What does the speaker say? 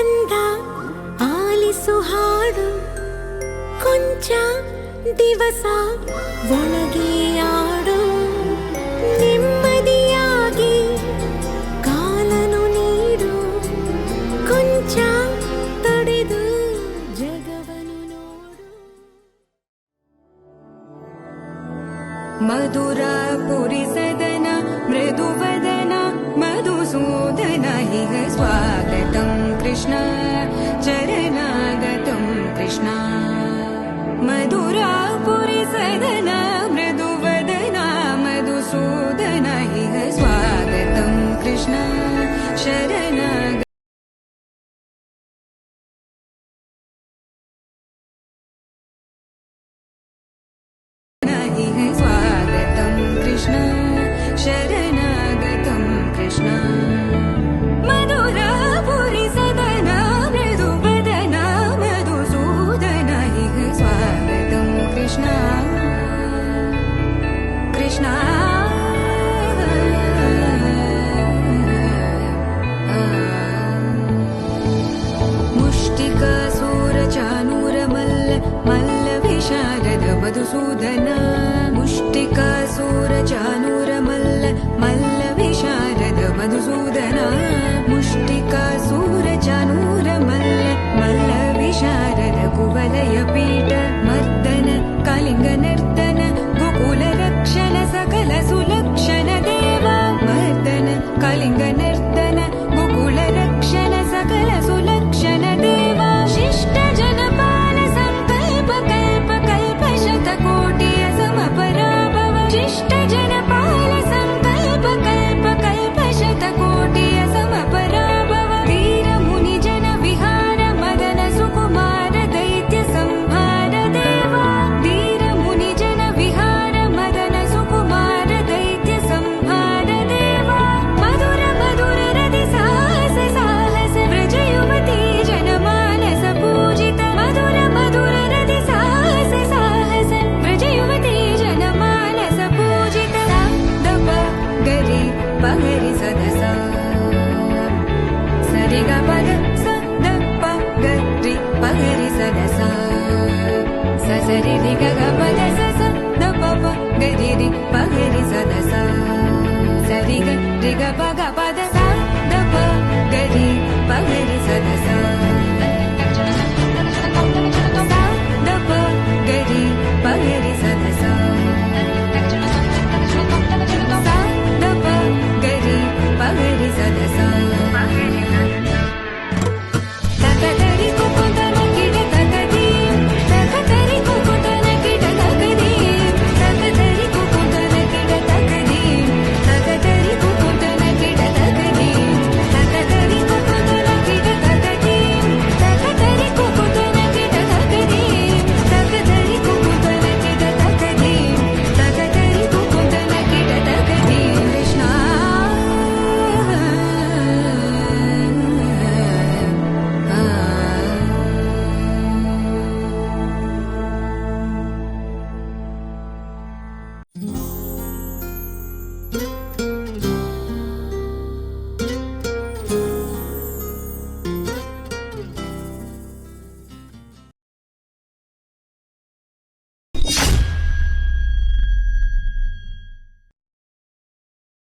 ಕಂದ ಆಲಿಸು ಹಾಡು ಕೊಂಚ ದಿವಸ ಒಳಗೆ ಆಡು ನೆಮ್ಮದಿಯಾಗಿ ಕಾಲನು ನೀಡು ಕೊಂಚ ತಡೆದು ಜಗವನು ನೋಡು. ಮಧುರಾಪುರಿ ಸದನ ಮೃದುವದನ ಮಧುಸೂದನ ಇಹ ಸ್ವಾಗತಂ ಕೃಷ್ಣ ಚರಣಾಗತಂ ಕೃಷ್ಣ. ಮಧುರಾಪುರಿ ಸದನ ಮೃದುವದನ ಮಧುಸೂದನ ಇಹ ಸ್ವಾಗತಂ ಕೃಷ್ಣ ಶರಣಾಗತಂ ಶರಣಾಗತಂ ಕೃಷ್ಣ. ಮಧುರಾಪುರಿ ಸದನ ಮೃದುವದನ ಮಧುಸೂದನ ಇಹ ಸ್ವಾಗತಂ ಕೃಷ್ಣ ಕೃಷ್ಣ. ಮುಷ್ಟಿಕಾಸೂರ ಚಾನೂರ ಮಲ್ಲ ಮಲ್ಲ ವಿಶಾರದ ಮಧುಸೂದನ. ಮುಷ್ಟಿಕಾಸೂರ ಚಾನೂರ ಮಲ್ಲ ಮಲ್ಲ ವಿಶಾರದ ಮಧುಸೂದನ. ಮುಷ್ಟಿಕಾಸೂರ ಚಾನೂರ ಮಲ್ಲ ಮಲ್ಲ ವಿಶಾರದ ಕುವಲಯ ಪೀಠ ಮರ್ದನ ಕಲಿಂಗ ನರ್ತನ ಗೋಕುಲ ರಕ್ಷಣ ಸಕಲ ಸುಲಕ್ಷಣ ದೇವ. ಮರ್ದನ ಕಲಿಂಗ ನರ್ತನ ಗೋಕುಲ ರಕ್ಷಣ ಸಕಲ ಸುಲಕ್ಷಣ ದೇವ. ಶಿಷ್ಟ ಜನಪಾಲ ಸಂಕಲ್ಪ ಕಲ್ಪ ಕಲ್ಪ ಶತಕೋಟಿಯ ಸಮಪರಾಭವ. ಶಿಷ್ಟ ಜನಪಾಲ ಸಂಕಲ್ಪ ಕಲ್ಪ ಕಲ್ಪ ಶತಕೋಟಿಯ ಸಮಪರಾಭವ. ಧೀರ ಮುನಿ ಜನ ವಿಹಾರ ಮದನ ಸುಕುಮಾರ ದೈತ್ಯ ಸಂಹಾರ ದೇವ. ಧೀರ ಮುನಿ ಜನ ವಿಹಾರ ಮದನ ಸುಕುಮಾರ ದೈತ್ಯ ಸಂಹಾರ ದೇವ. ಮಧುರ ಮಧುರ ರತಿ ಸಾಹಸ ಸಾಹಸ ಬ್ರಜ ಯುವತಿ ಜನ ಮಾನಸ ಪೂಜಿತ. ಮಧುರ ಮಧುರ ರತಿ ಸಾಹಸ ಸಾಹಸ ಬ್ರಜ ಯುವತಿ ಜನ ಮಾನಸ ಪೂಜಿತ. ದಪ ಗರಿ ಪಗರಿ ಸದಸ ಸರಿ ಗ ಪದ ಸ ದಪ ಗರಿ ಪಗರಿ ಸದಸ ಸರಿ ರಿ ಗ ಪದ ಸ ದಪ ಪ ಗರಿ ರಿ ಪಗರಿ ಸದಸ ಸರಿ ಗ ರಿ ಗ ಪ ಗ ಪದ ಸ